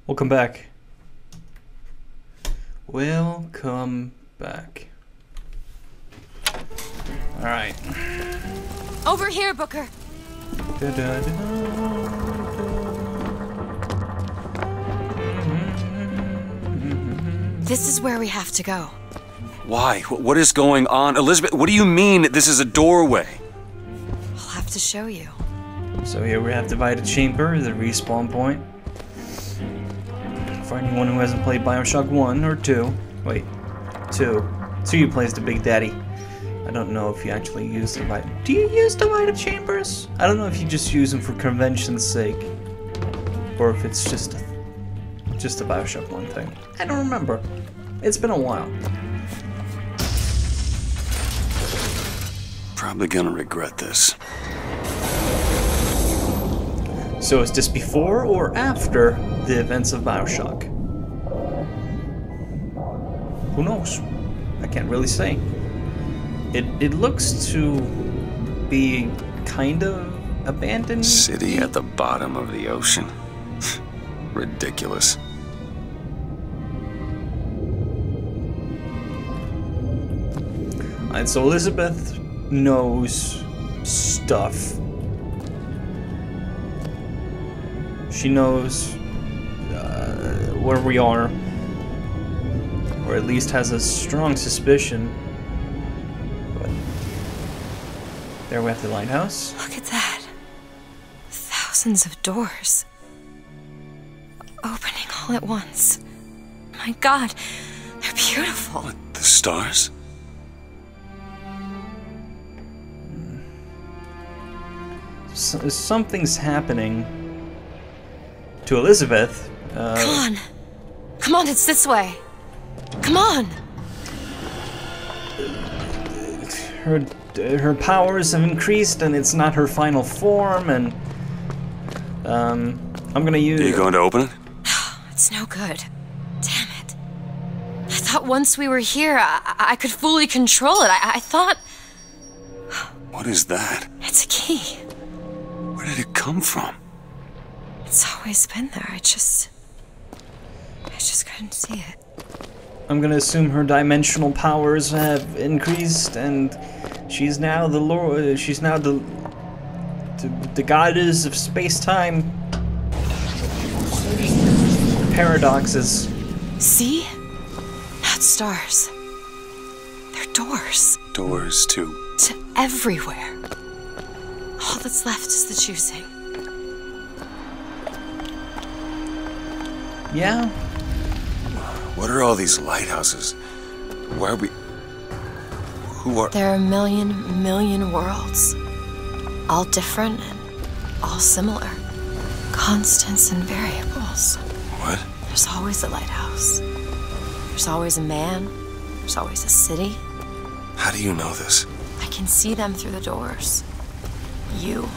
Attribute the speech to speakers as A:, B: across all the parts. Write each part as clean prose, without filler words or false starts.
A: Welcome back. Welcome back. Alright.
B: Over here, Booker. This is where we have to go.
C: Why? What is going on? Elizabeth, what do you mean this is a doorway?
B: I'll have to show you.
A: So here we have divided chamber, the respawn point. For anyone who hasn't played Bioshock 1 or 2. Wait, 2. 2 plays the Big Daddy. I don't know if you actually use divided. Do you use divided chambers? I don't know if you just use them for convention's sake. Or if it's just a Bioshock 1 thing. I don't remember. It's been a while.
C: Probably gonna regret this.
A: So is this before or after the events of Bioshock? Who knows? I can't really say. It looks to be kind of abandoned.
C: City at the bottom of the ocean. Ridiculous.
A: Alright, so Elizabeth knows stuff. She knows where we are, or at least has a strong suspicion. But there we have the lighthouse.
B: Look at that. Thousands of doors. Opening all at once. My God, they're beautiful.
C: What, the stars?
A: Something's happening to Elizabeth.
B: Come on. Come on, it's this way. Come on.
A: Her powers have increased, and it's not her final form, and I'm gonna use.
C: Are you going to open it?
B: It's no good. Damn it. I thought once we were here, I could fully control it. I thought...
C: What is that?
B: It's a key.
C: Where did it come from?
B: It's always been there. I just couldn't see it.
A: I'm gonna assume her dimensional powers have increased, and she's now the Lord. She's now the goddess of space-time paradoxes.
B: See? Not stars. They're doors.
C: Doors to
B: everywhere. All that's left is the choosing.
A: Yeah.
C: What are all these lighthouses? Why are we... Who are...
B: There are a million worlds. All different and all similar. Constants and variables.
C: What?
B: There's always a lighthouse. There's always a man. There's always a city.
C: How do you know this?
B: I can see them through the doors. You,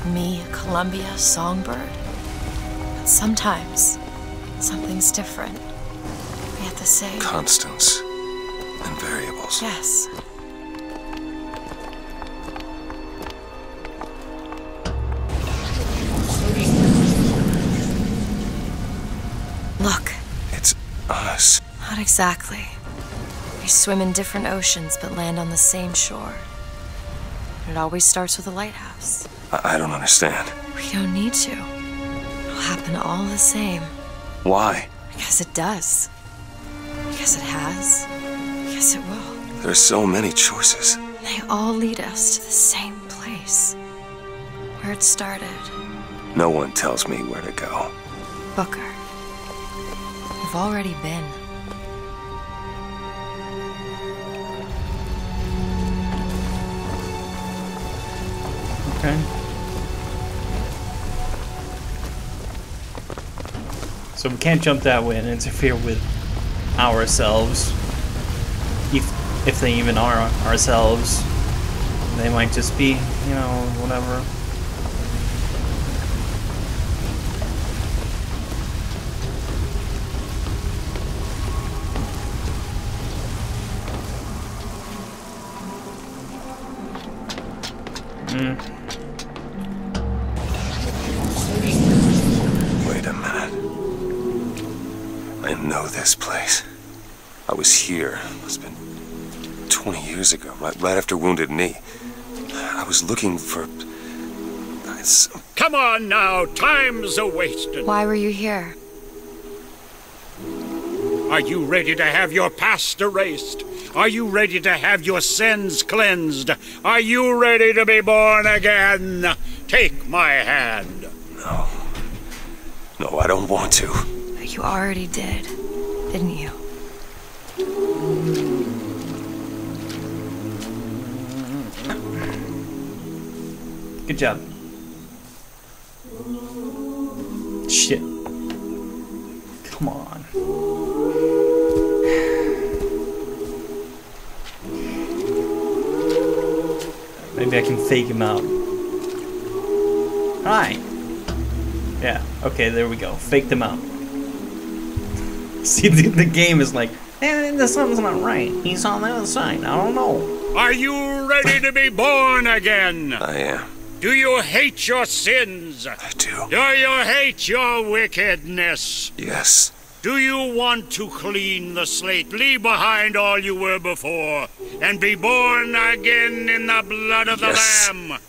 B: me, Columbia, Songbird. But sometimes, something's different. Yet the same.
C: Constants and variables.
B: Yes. Look.
C: It's us.
B: Not exactly. We swim in different oceans but land on the same shore. It always starts with a lighthouse.
C: I don't understand.
B: We don't need to. It'll happen all the same.
C: Why?
B: Because it does. Because it has. Because it will.
C: There's so many choices.
B: They all lead us to the same place. Where it started.
C: No one tells me where to go.
B: Booker. You've already been.
A: Okay. So we can't jump that way and interfere with ourselves. If they even are ourselves. They might just be, you know, whatever.
C: Wait a minute. I know this place. I was here. It must have been 20 years ago, right after Wounded Knee. I was looking for...
D: Come on now, time's a-wasting.
B: Why were you here?
D: Are you ready to have your past erased? Are you ready to have your sins cleansed? Are you ready to be born again? Take my hand.
C: No. No, I don't want to.
B: You already did, didn't you?
A: Good job. Shit. Come on. Maybe I can fake him out. Hi. Yeah, okay, there we go. Faked him out. See, the game is like, eh, something's not right. He's on the other side. I don't know.
D: Are you ready to be born again?
C: I am.
D: Do you hate your sins?
C: I do.
D: Do you hate your wickedness?
C: Yes.
D: Do you want to clean the slate, leave behind all you were before, and be born again in the blood of the Lamb?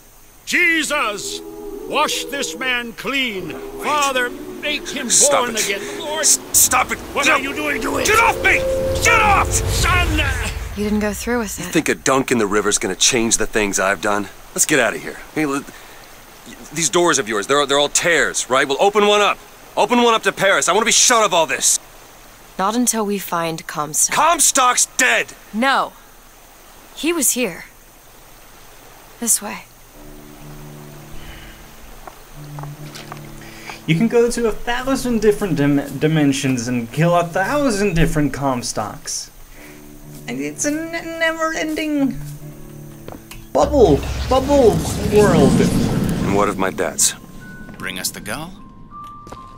D: Jesus, wash this man clean.
C: Wait.
D: Father, make him
C: Stop
D: born
C: it.
D: again. Lord,
C: Stop it!
D: what are you doing to it?
C: Get off me! Get off!
D: Son!
B: You didn't go through with
C: You
B: it.
C: think a dunk in the river's gonna change the things I've done? Let's get out of here. Hey, these doors of yours, they're all tears, right? Well, open one up. Open one up to Paris. I want to be shut of all this.
B: Not until we find Comstock.
C: Comstock's dead!
B: No. He was here. This way.
A: You can go to 1,000 different dimensions and kill 1,000 different Comstocks. And it's a never-ending bubble world.
C: And what of my debts?
E: Bring us the girl,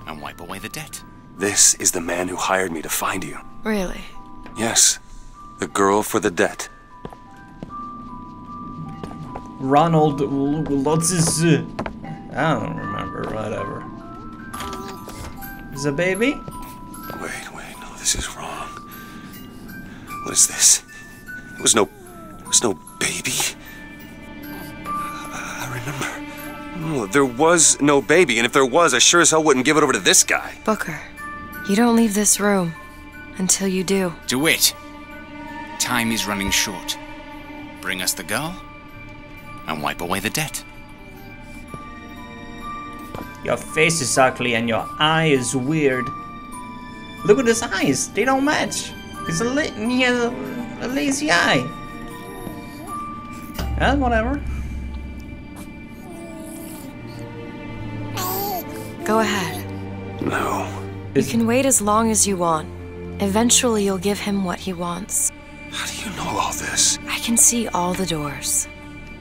E: and wipe away the debt.
C: This is the man who hired me to find you.
B: Really?
C: Yes. The girl for the debt.
A: Ronald, what's his... I don't remember, whatever. Is a baby?
C: Wait, no, this is wrong. What is this? There was no baby. I remember. No, there was no baby, and if there was, I sure as hell wouldn't give it over to this guy.
B: Booker, you don't leave this room until you do.
E: DeWitt, time is running short. Bring us the girl, and wipe away the debt.
A: Your face is ugly and your eye is weird. Look at his eyes. They don't match. He has a lazy eye. Whatever.
B: Go ahead.
C: No.
B: You can wait as long as you want. Eventually you'll give him what he wants.
C: How do you know all this?
B: I can see all the doors,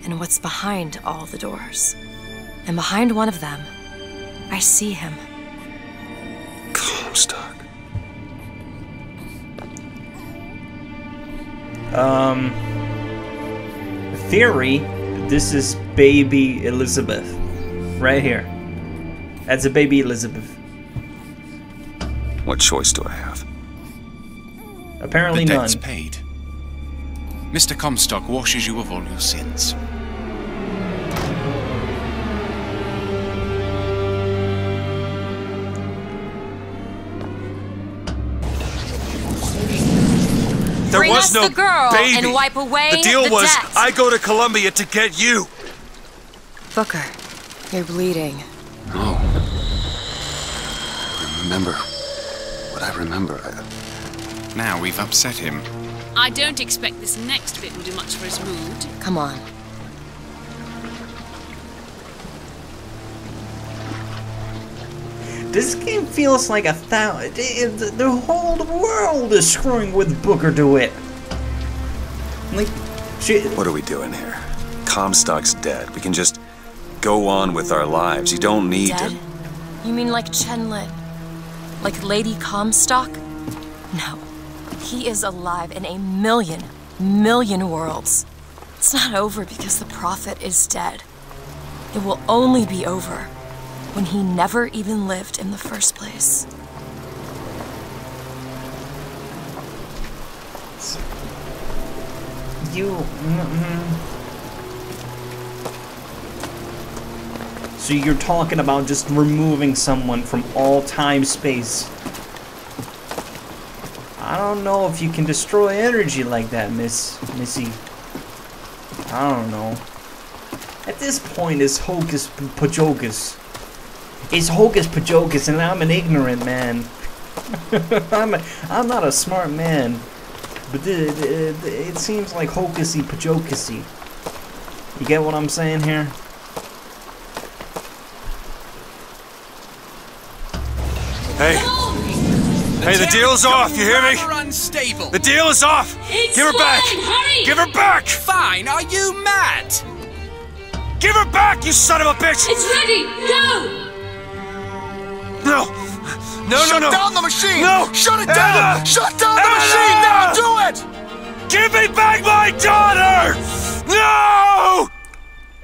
B: and what's behind all the doors. And behind one of them, I see him.
C: Comstock.
A: Theory, this is baby Elizabeth. Right here. That's a baby Elizabeth.
C: What choice do I have?
A: Apparently
E: The
A: none.
E: debt's paid. Mr. Comstock washes you of all your sins.
C: There
B: Bring
C: was
B: us
C: no
B: the girl
C: baby.
B: and wipe away
C: the deal
B: the
C: was
B: debt.
C: I go to Columbia to get you.
B: Booker, you're bleeding.
C: No. Remember what I remember.
E: Now we've upset him.
F: I don't expect this next bit will do much for his mood.
B: Come on.
A: This game feels like the whole world is screwing with Booker DeWitt. Like, shit.
C: What are we doing here? Comstock's dead. We can just go on with our lives. You don't need
B: Dead?
C: to...
B: You mean like Chenlit? Like Lady Comstock? No. He is alive in a million worlds. It's not over because the Prophet is dead. It will only be over when he never even lived in the first place.
A: So you're talking about just removing someone from all time space. I don't know if you can destroy energy like that, Missy. I don't know. At this point, it's hocus pocus. It's hocus pocus, and I'm an ignorant man. I'm not a smart man, but it seems like hocusy pocusy. You get what I'm saying here?
C: Hey! Hey, the deal's off, you hear me?
E: Unstable.
C: The deal is off! Give her back!
F: Hurry!
C: Give her back!
E: Fine, are you mad?
C: Give her back, you son of a bitch!
F: It's ready! Go!
C: No! No,
G: Shut
C: no, no!
G: down the machine!
C: No!
G: Shut it down!
C: Anna!
G: Shut down the
C: Anna!
G: machine! Now do it!
C: Give me back my daughter! No!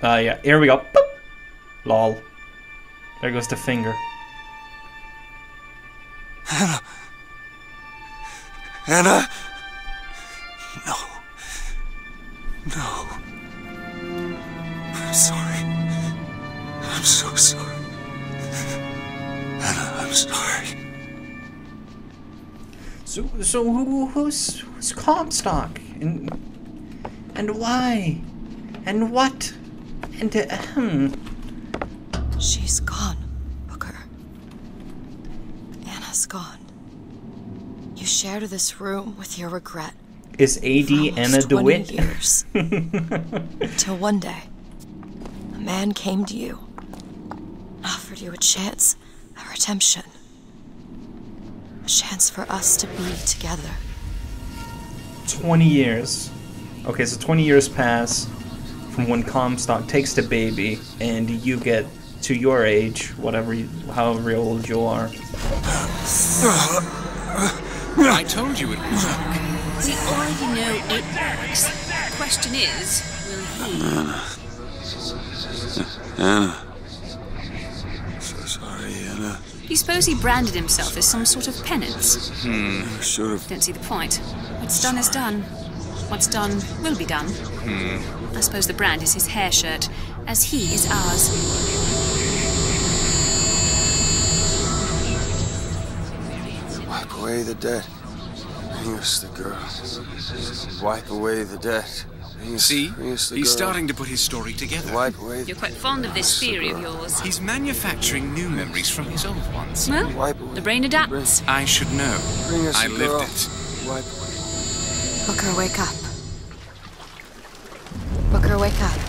A: Yeah, here we go. Boop. Lol. There goes the finger.
C: Anna? No. No. I'm sorry. I'm so sorry. Anna, I'm sorry.
A: So who's Comstock? And why? And what? And
B: She's gone, Booker. Anna's gone. You shared this room with your regret.
A: Is AD Anna
B: 20
A: DeWitt?
B: years. Till one day, a man came to you, offered you a chance, a redemption. A chance for us to be together.
A: 20 years. Okay, so 20 years pass from when Comstock takes the baby, and you get to your age, however old you are.
E: I told you it would work.
F: We already know it works. The question is, will he?
C: Anna. So sorry, Anna.
F: Do you suppose he branded himself as some sort of penance?
C: Should have.
F: Don't see the point. What's done is done. What's done will be done. I suppose the brand is his hair shirt, as he is ours.
G: Wipe away the debt. Bring us the girl. Wipe away the debt.
E: See? He's starting to put his story together.
G: Wipe away the
F: You're quite fond of this theory of yours.
E: He's manufacturing new memories from his old ones.
F: Well,
G: Wipe away.
F: the brain adapts.
E: I should know.
G: Bring us
E: I
G: the
E: lived
G: girl.
E: it.
G: Wipe away.
B: Booker, wake up. Booker, wake up.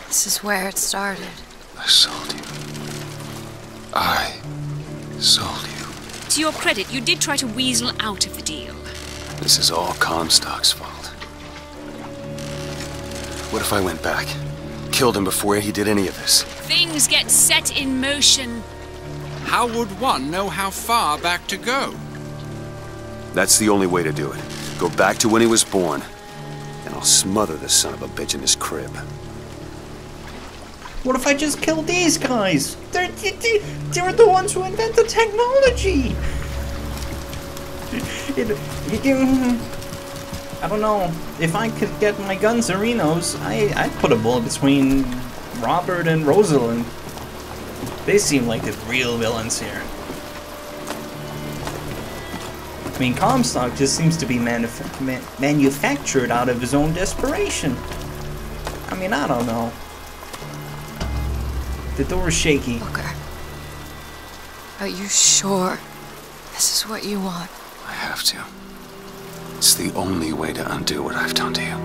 B: This is where it started.
G: I sold you. I sold you.
F: To your credit, you did try to weasel out of the deal.
G: This is all Comstock's fault. What if I went back? Killed him before he did any of this?
F: Things get set in motion.
E: How would one know how far back to go?
C: That's the only way to do it. Go back to when he was born, and I'll smother this son of a bitch in his crib.
A: What if I just killed these guys? They're the ones who invented technology! I don't know. If I could get my guns-arinos, I'd put a bullet between Robert and Rosalind. They seem like the real villains here. I mean, Comstock just seems to be manufactured out of his own desperation. I mean, I don't know. The door's shaky.
B: Booker, are you sure this is what you want?
G: I have to. It's the only way to undo what I've done to you.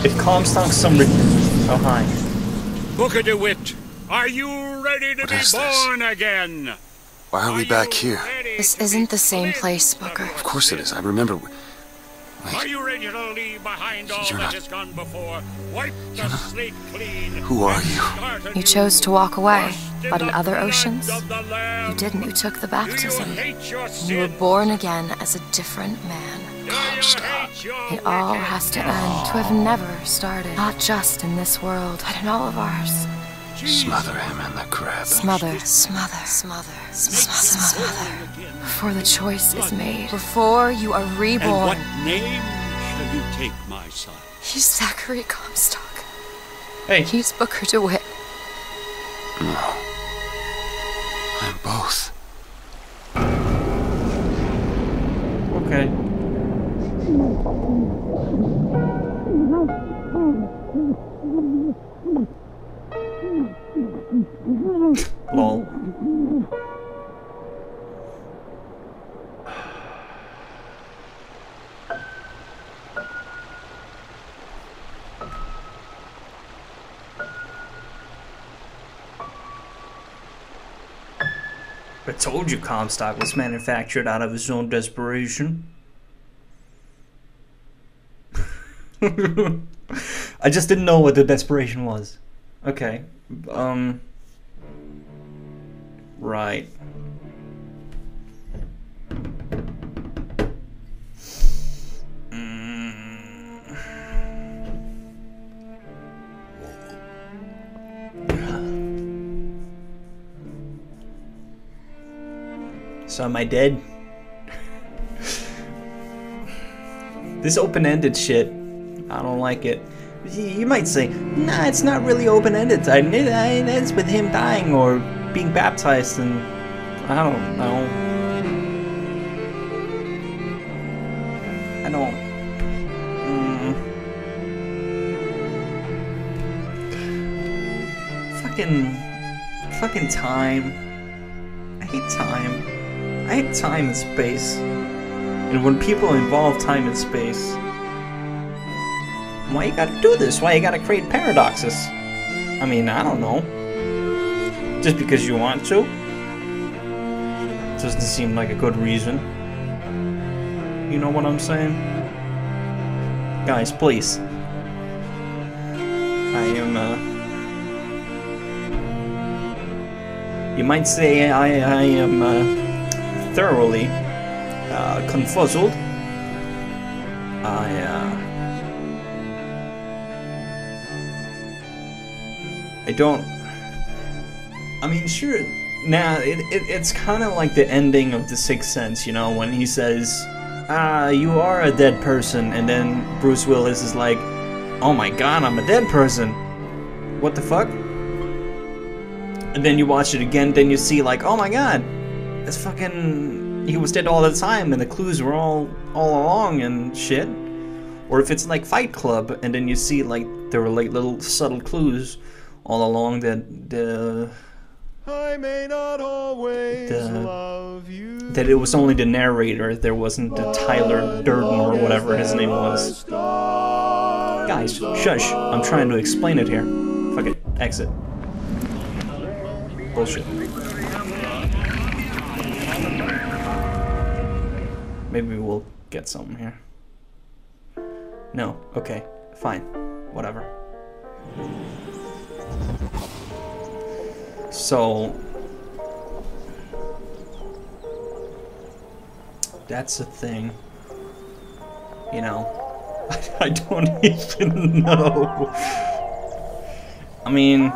A: If Comstock's some... Oh, hi.
D: Booker DeWitt, are you ready to
G: What
D: be
G: is this?
D: born again?
G: Why are we back here?
B: This isn't the same place, Booker.
G: Of course it is. I remember.
D: Are you ready to leave behind all
G: You're
D: that
G: not-
D: has gone before? Wipe the slate clean.
G: Who are you?
B: You chose to walk away, but in other oceans, you didn't. You took the baptism. You were born again as a different man. It all has to end, to have never started. Not just in this world, but in all of ours.
G: Smother him in the crab.
B: Smother, smother, smother, smother. Before the choice is made. Before you are reborn.
D: And what name shall you take, my son?
B: He's Zachary Comstock.
A: Hey.
B: He's Booker DeWitt.
G: No. I'm both.
A: Okay. Lol. I told you Comstock was manufactured out of his own desperation. I just didn't know what the desperation was. Okay. Right. So am I dead? This open-ended shit, I don't like it. You might say, nah, it's not really open-ended. It ends with him dying or being baptized, and I don't know. Fucking time. I hate time. I hate time and space. And when people involve time and space, why you gotta do this? Why you gotta create paradoxes? I mean, I don't know. Just because you want to? Doesn't seem like a good reason. You know what I'm saying? Guys, please. I am, you might say I am, thoroughly, confuzzled. I don't... I mean, sure, now, it's kind of like the ending of The Sixth Sense, you know, when he says, you are a dead person, and then Bruce Willis is like, oh my god, I'm a dead person. What the fuck? And then you watch it again, then you see like, oh my god, it's fucking... he was dead all the time, and the clues were all along and shit. Or if it's like Fight Club, and then you see like, there were like little subtle clues all along that
H: I may not always love you.
A: That it was only the narrator, there wasn't the Tyler Durden or whatever his name was. Guys, shush, I'm trying to explain it here. Fuck it, exit. Bullshit. Maybe we'll get something here. No, okay, fine, whatever. So that's a thing, you know. I don't even know. I mean,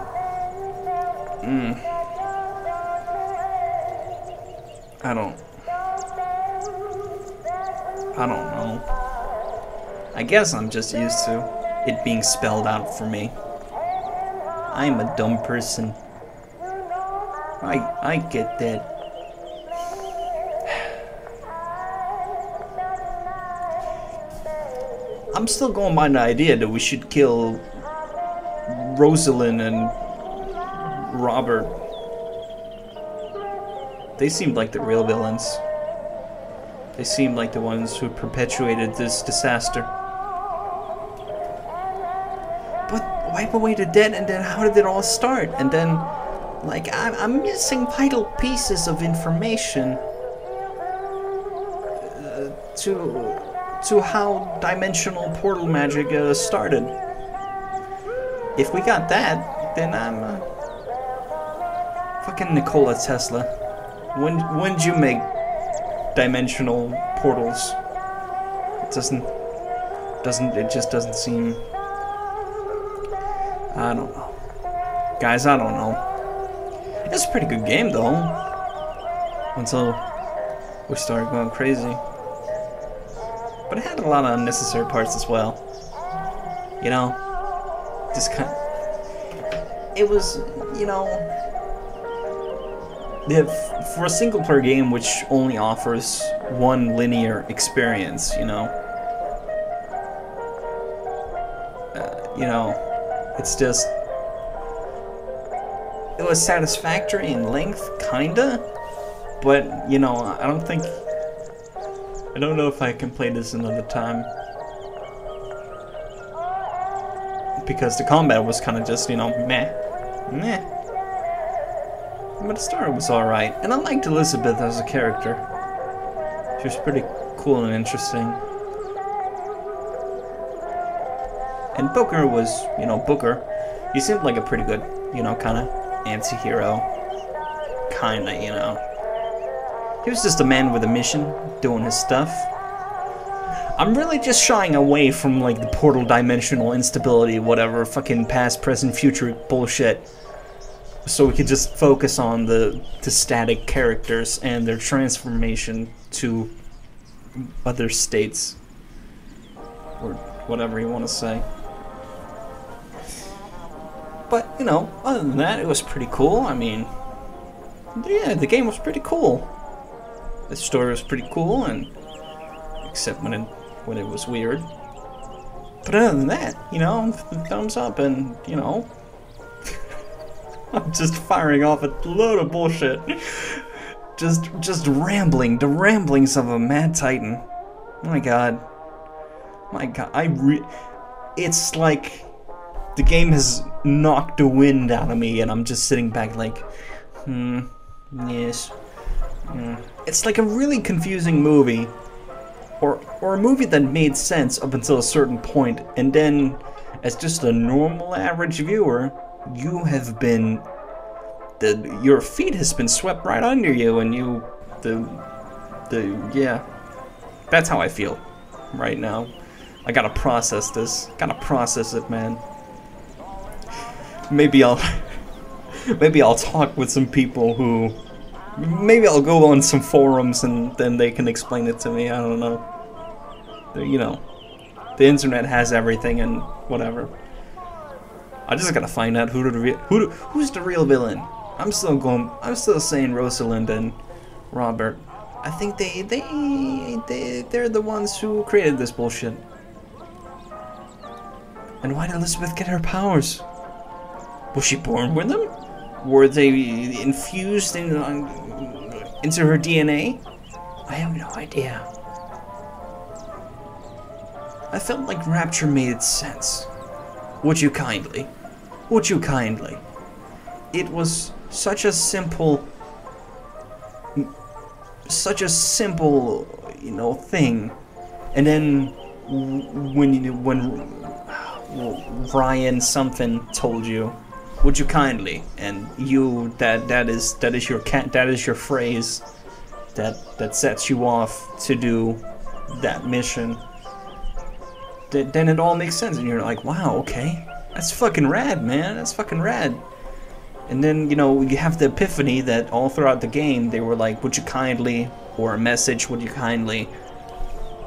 A: I don't know. I guess I'm just used to it being spelled out for me. I'm a dumb person. I get that. I'm still going by the idea that we should kill Rosalind and Robert. They seemed like the real villains. They seemed like the ones who perpetuated this disaster. But wipe away the dead, and then how did it all start? And then, like, I'm missing vital pieces of information to how dimensional portal magic started. If we got that, then I'm fucking Nikola Tesla. When'd you make dimensional portals? It just doesn't seem... I don't know. Guys, I don't know. It's a pretty good game, though. Until we started going crazy. But it had a lot of unnecessary parts as well. You know? Just kind of... It was, you know... For a single-player game which only offers one linear experience, you know? You know, it's just... It was satisfactory in length, kinda, but, you know, I don't know if I can play this another time. Because the combat was kinda just, you know, meh. But the story was alright, and I liked Elizabeth as a character. She was pretty cool and interesting. And Booker was, you know, Booker. He seemed like a pretty good, you know, kinda anti-hero. Kinda, you know. He was just a man with a mission, doing his stuff. I'm really just shying away from, like, the portal dimensional instability, whatever, fucking past, present, future bullshit. So we could just focus on the static characters and their transformation to other states. Or whatever you want to say. But, you know, other than that, it was pretty cool. I mean, yeah, the game was pretty cool. The story was pretty cool, and except when it was weird. But other than that, you know, thumbs up, and, you know, I'm just firing off a load of bullshit. Just rambling, the ramblings of a mad titan. My God, it's like the game has knocked the wind out of me, and I'm just sitting back like, yes. It's like a really confusing movie, or a movie that made sense up until a certain point, and then, as just a normal average viewer, you have been, your feet has been swept right under you, and yeah, that's how I feel right now. I gotta process this, gotta process it, man. Maybe I'll talk with some people who, maybe I'll go on some forums and then they can explain it to me. I don't know. You know, the internet has everything and whatever. I just gotta find out who's the real villain. I'm still saying Rosalind and Robert. I think they're the ones who created this bullshit. And why did Elizabeth get her powers? Was she born with them? Were they infused into her DNA? I have no idea. I felt like Rapture made sense. Would you kindly? Would you kindly? It was such a simple, you know, thing. And then when Ryan something told you, would you kindly, and you that is your phrase that sets you off to do that mission, then it all makes sense, and you're like, wow, okay, that's fucking rad, man, that's fucking rad. And then, you know, you have the epiphany that all throughout the game they were like, would you kindly, or a message, would you kindly,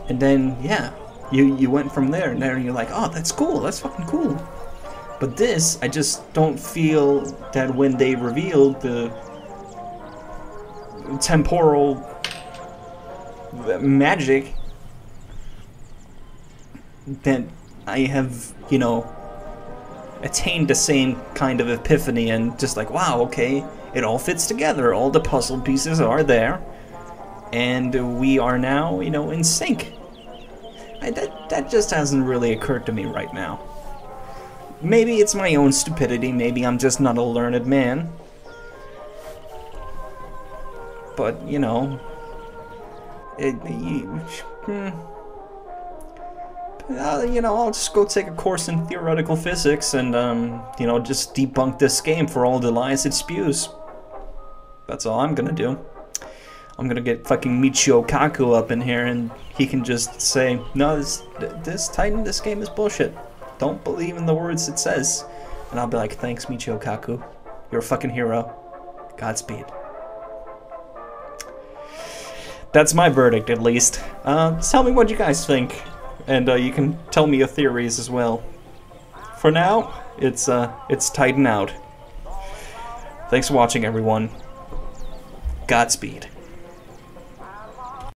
A: and then yeah, you went from there, and then you're like, oh, that's cool, that's fucking cool. But this, I just don't feel that when they revealed the temporal magic, that I have, you know, attained the same kind of epiphany and just like, wow, okay, it all fits together, all the puzzle pieces are there, and we are now, you know, in sync. That just hasn't really occurred to me right now. Maybe it's my own stupidity, maybe I'm just not a learned man. But, you know, you know, I'll just go take a course in theoretical physics and, you know, just debunk this game for all the lies it spews. That's all I'm gonna do. I'm gonna get fucking Michio Kaku up in here and he can just say, no, this Titan, this game is bullshit. Don't believe in the words it says. And I'll be like, thanks, Michio Kaku. You're a fucking hero. Godspeed. That's my verdict, at least. Tell me what you guys think. And you can tell me your theories as well. For now, it's tighten out. Thanks for watching, everyone. Godspeed.